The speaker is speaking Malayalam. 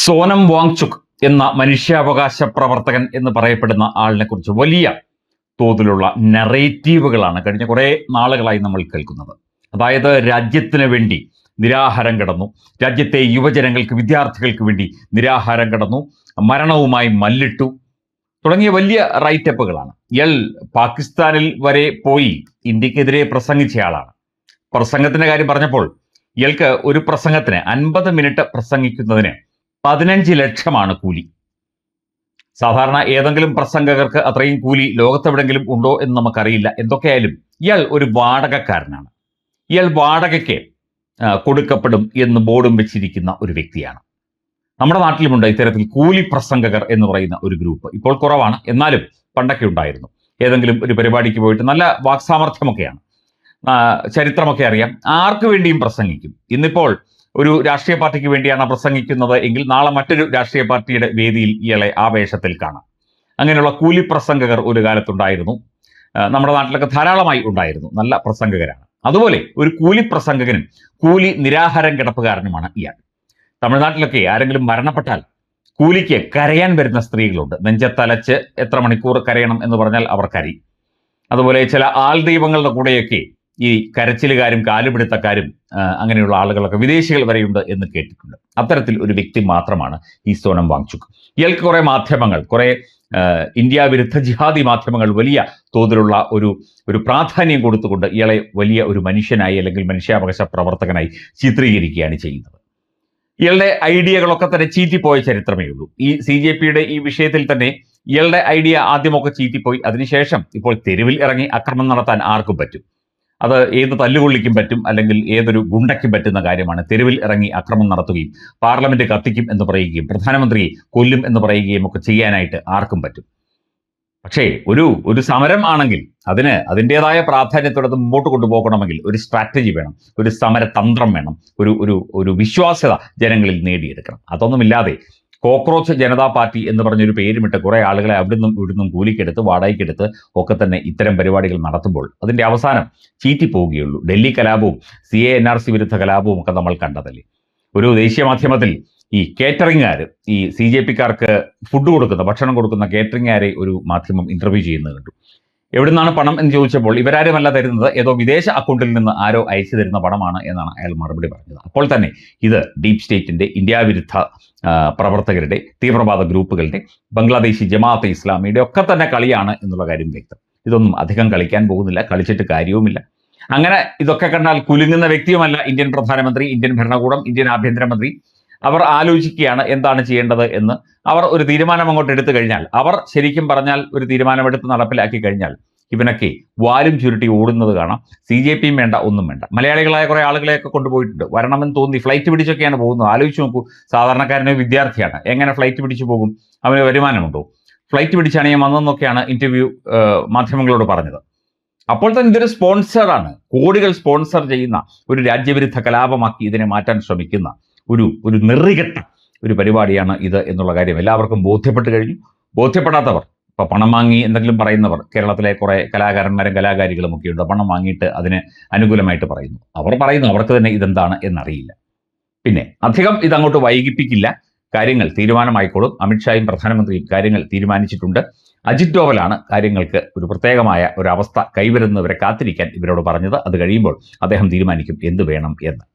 സോനം വാങ്ചുക് എന്ന മനുഷ്യാവകാശ പ്രവർത്തകൻ എന്ന് പറയപ്പെടുന്ന ആളിനെ കുറിച്ച് വലിയ തോതിലുള്ള നറേറ്റീവുകളാണ് കഴിഞ്ഞ കുറേ നാളുകളായി നമ്മൾ കേൾക്കുന്നത്. അതായത് രാജ്യത്തിന് വേണ്ടി നിരാഹാരം കിടന്നു, രാജ്യത്തെ യുവജനങ്ങൾക്ക് വിദ്യാർത്ഥികൾക്ക് വേണ്ടി നിരാഹാരം കിടന്നു, മരണവുമായി മല്ലിട്ടു തുടങ്ങിയ വലിയ റൈറ്റപ്പുകളാണ്. ഇയാൾ പാകിസ്ഥാനിൽ വരെ പോയി ഇന്ത്യക്കെതിരെ പ്രസംഗിച്ചയാളാണ്. പ്രസംഗത്തിന്റെ കാര്യം പറഞ്ഞപ്പോൾ ഇയാൾക്ക് ഒരു പ്രസംഗത്തിന് 50 മിനിറ്റ് പ്രസംഗിക്കുന്നതിന് 15 ലക്ഷമാണ് കൂലി. സാധാരണ ഏതെങ്കിലും പ്രസംഗകർക്ക് അത്രയും കൂലി ലോകത്തെവിടെങ്കിലും ഉണ്ടോ എന്ന് നമുക്കറിയില്ല. എന്തൊക്കെയായാലും ഇയാൾ ഒരു വാടകക്കാരനാണ്. ഇയാൾ വാടകയ്ക്ക് കൊടുക്കപ്പെടും എന്ന് ബോർഡും വെച്ചിരിക്കുന്ന ഒരു വ്യക്തിയാണ്. നമ്മുടെ നാട്ടിലുമുണ്ട് ഇത്തരത്തിൽ കൂലി പ്രസംഗകർ എന്ന് പറയുന്ന ഒരു ഗ്രൂപ്പ്. ഇപ്പോൾ കുറവാണ്, എന്നാലും പണ്ടൊക്കെ ഉണ്ടായിരുന്നു. ഏതെങ്കിലും ഒരു പരിപാടിക്ക് പോയിട്ട് നല്ല വാക്സാമർഥ്യമൊക്കെയാണ്, ചരിത്രമൊക്കെ അറിയാം, ആർക്ക് വേണ്ടിയും പ്രസംഗിക്കും. ഇന്നിപ്പോൾ ഒരു രാഷ്ട്രീയ പാർട്ടിക്ക് വേണ്ടിയാണ് പ്രസംഗിക്കുന്നത് എങ്കിൽ നാളെ മറ്റൊരു രാഷ്ട്രീയ പാർട്ടിയുടെ വേദിയിൽ ഇയാളെ ആ വേഷത്തിൽ കാണാം. അങ്ങനെയുള്ള കൂലി പ്രസംഗകർ ഒരു കാലത്തുണ്ടായിരുന്നു. നമ്മുടെ നാട്ടിലൊക്കെ ധാരാളമായി ഉണ്ടായിരുന്നു. നല്ല പ്രസംഗകരാണ്. അതുപോലെ ഒരു കൂലി പ്രസംഗകനും കൂലി നിരാഹാരം കിടപ്പുകാരനുമാണ് ഇയാൾ. തമിഴ്നാട്ടിലൊക്കെ ആരെങ്കിലും മരണപ്പെട്ടാൽ കൂലിക്ക് കരയാൻ വരുന്ന സ്ത്രീകളുണ്ട്. നെഞ്ചത്തലച്ച് എത്ര മണിക്കൂർ കരയണം എന്ന് പറഞ്ഞാൽ അവർ കരയും. അതുപോലെ ചില ആൾ ദൈവങ്ങളുടെ കൂടെയൊക്കെ ഈ കരച്ചിലുകാരും കാലുപിടുത്തക്കാരും അങ്ങനെയുള്ള ആളുകളൊക്കെ വിദേശികൾ വരെയുണ്ട് എന്ന് കേട്ടിട്ടുണ്ട്. അത്തരത്തിൽ ഒരു വ്യക്തി മാത്രമാണ് ഈ സോനം വാങ്ചുക്. ഇയാൾക്ക് കുറെ മാധ്യമങ്ങൾ, കുറെ ഇന്ത്യ വിരുദ്ധ ജിഹാദി മാധ്യമങ്ങൾ വലിയ തോതിലുള്ള ഒരു പ്രാധാന്യം കൊടുത്തുകൊണ്ട് ഇയാളെ വലിയ ഒരു മനുഷ്യനായി അല്ലെങ്കിൽ മനുഷ്യാവകാശ പ്രവർത്തകനായി ചിത്രീകരിക്കുകയാണ് ചെയ്യുന്നത്. ഇയാളുടെ ഐഡിയകളൊക്കെ തന്നെ ചീറ്റിപ്പോയ ചരിത്രമേ ഉള്ളൂ. ഈ CJP-യുടെ ഈ വിഷയത്തിൽ തന്നെ ഇയാളുടെ ഐഡിയ ആദ്യമൊക്കെ ചീറ്റിപ്പോയി. അതിനുശേഷം ഇപ്പോൾ തെരുവിൽ ഇറങ്ങി അക്രമം നടത്താൻ ആർക്കും പറ്റും. അത് ഏത് തല്ലുകൊള്ളിക്കും പറ്റും, അല്ലെങ്കിൽ ഏതൊരു ഗുണ്ടയ്ക്കും പറ്റുന്ന കാര്യമാണ്. തെരുവിൽ ഇറങ്ങി അക്രമം നടത്തുകയും പാർലമെന്റ് കത്തിക്കും എന്ന് പറയുകയും പ്രധാനമന്ത്രിയെ കൊല്ലും എന്ന് പറയുകയും ഒക്കെ ചെയ്യാനായിട്ട് ആർക്കും പറ്റും. പക്ഷേ ഒരു സമരം ആണെങ്കിൽ അതിൻ്റെതായ പ്രാധാന്യത്തോടെ അത് മുമ്പോട്ട് കൊണ്ടുപോകണമെങ്കിൽ ഒരു സ്ട്രാറ്റജി വേണം, ഒരു സമരതന്ത്രം വേണം, ഒരു വിശ്വാസ്യത ജനങ്ങളിൽ നേടിയെടുക്കണം. അതൊന്നുമില്ലാതെ കോക്രോച്ച് ജനതാ പാർട്ടി എന്ന് പറഞ്ഞൊരു പേരുമിട്ട് കുറെ ആളുകളെ അവിടുന്നും ഇവിടുന്നും കൂലിക്കെടുത്ത് വാടകയ്ക്കെടുത്ത് ഒക്കെ തന്നെ ഇത്തരം പരിപാടികൾ നടത്തുമ്പോൾ അതിന്റെ അവസാനം ചീറ്റിപ്പോവുകയുള്ളൂ. ഡൽഹി കലാപവും NRC വിരുദ്ധ കലാപവും ഒക്കെ നമ്മൾ കണ്ടതല്ലേ. ഒരു ദേശീയ മാധ്യമത്തിൽ ഈ കേറ്ററിംഗുകാർ, ഈ CJP-ക്കാർക്ക് ഫുഡ് കൊടുക്കുന്ന, ഭക്ഷണം കൊടുക്കുന്ന കേറ്ററിംഗുകാരെ ഒരു മാധ്യമം ഇന്റർവ്യൂ ചെയ്യുന്നത് കണ്ടു. എവിടുന്നാണ് പണം എന്ന് ചോദിച്ചപ്പോൾ ഇവരാരുമല്ല തരുന്നത്, ഏതോ വിദേശ അക്കൗണ്ടിൽ നിന്ന് ആരോ അയച്ചു തരുന്ന പണമാണ് എന്നാണ് അയാൾ മറുപടി പറഞ്ഞത്. അപ്പോൾ തന്നെ ഇത് ഡീപ് സ്റ്റേറ്റിന്റെ, ഇന്ത്യ വിരുദ്ധ പ്രവർത്തകരുടെ, തീവ്രവാദ ഗ്രൂപ്പുകളുടെ, ബംഗ്ലാദേശി ജമാഅത്തെ ഇസ്ലാമിയുടെ ഒക്കെ തന്നെ കളിയാണ് എന്നുള്ള കാര്യം വ്യക്തം. ഇതൊന്നും അധികം കളിക്കാൻ പോകുന്നില്ല, കളിച്ചിട്ട് കാര്യവുമില്ല. അങ്ങനെ ഇതൊക്കെ കണ്ടാൽ കുലുങ്ങുന്ന വ്യക്തിയുമല്ല ഇന്ത്യൻ പ്രധാനമന്ത്രി, ഇന്ത്യൻ ഭരണകൂടം, ഇന്ത്യൻ ആഭ്യന്തരമന്ത്രി. അവർ ആലോചിക്കുകയാണ് എന്താണ് ചെയ്യേണ്ടത് എന്ന്. അവർ ഒരു തീരുമാനം അങ്ങോട്ട് എടുത്തു കഴിഞ്ഞാൽ, അവർ ശരിക്കും പറഞ്ഞാൽ ഒരു തീരുമാനമെടുത്ത് നടപ്പിലാക്കി കഴിഞ്ഞാൽ ഇവനൊക്കെ വാലും ചുരുട്ടി ഓടുന്നത് കാണാം. CJP-യും വേണ്ട, ഒന്നും വേണ്ട. മലയാളികളായ കുറെ ആളുകളെയൊക്കെ കൊണ്ടുപോയിട്ടുണ്ട്. വരണമെന്ന് തോന്നി ഫ്ലൈറ്റ് പിടിച്ചൊക്കെയാണ് പോകുന്നത്. ആലോചിച്ച് നോക്കൂ, സാധാരണക്കാരന് വിദ്യാർത്ഥിയാണ്, എങ്ങനെ ഫ്ലൈറ്റ് പിടിച്ചു പോകും? അവന് വരുമാനമുണ്ടോ? ഫ്ലൈറ്റ് പിടിച്ചാണ് ഞാൻ വന്നതെന്നൊക്കെയാണ് ഇന്റർവ്യൂ മാധ്യമങ്ങളോട് പറഞ്ഞത്. അപ്പോൾ തന്നെ ഇതൊരു സ്പോൺസറാണ്. കോടികൾ സ്പോൺസർ ചെയ്യുന്ന ഒരു രാജ്യവിരുദ്ധ കലാപമാക്കി ഇതിനെ മാറ്റാൻ ശ്രമിക്കുന്ന ഒരു നെറികെട്ട ഒരു പരിപാടിയാണ് ഇത് എന്നുള്ള കാര്യം എല്ലാവർക്കും ബോധ്യപ്പെട്ട് കഴിഞ്ഞു. ബോധ്യപ്പെടാത്തവർ, ഇപ്പൊ പണം വാങ്ങി എന്തെങ്കിലും പറയുന്നവർ, കേരളത്തിലെ കുറെ കലാകാരന്മാരും കലാകാരികളും ഒക്കെ ഉണ്ട്, പണം വാങ്ങിയിട്ട് അതിന് അനുകൂലമായിട്ട് പറയുന്നു. അവർക്ക് തന്നെ ഇതെന്താണ് എന്നറിയില്ല. പിന്നെ അധികം ഇതങ്ങോട്ട് വൈകിപ്പിക്കില്ല, കാര്യങ്ങൾ തീരുമാനമായിക്കോളും. അമിത്ഷായും പ്രധാനമന്ത്രിയും കാര്യങ്ങൾ തീരുമാനിച്ചിട്ടുണ്ട്. അജിത് ഡോവലാണ് കാര്യങ്ങൾക്ക് ഒരു പ്രത്യേകമായ ഒരു അവസ്ഥ കൈവരുന്നവരെ കാത്തിരിക്കാൻ ഇവരോട് പറഞ്ഞത്. അത് കഴിയുമ്പോൾ അദ്ദേഹം തീരുമാനിക്കും എന്ത് വേണം എന്ന്.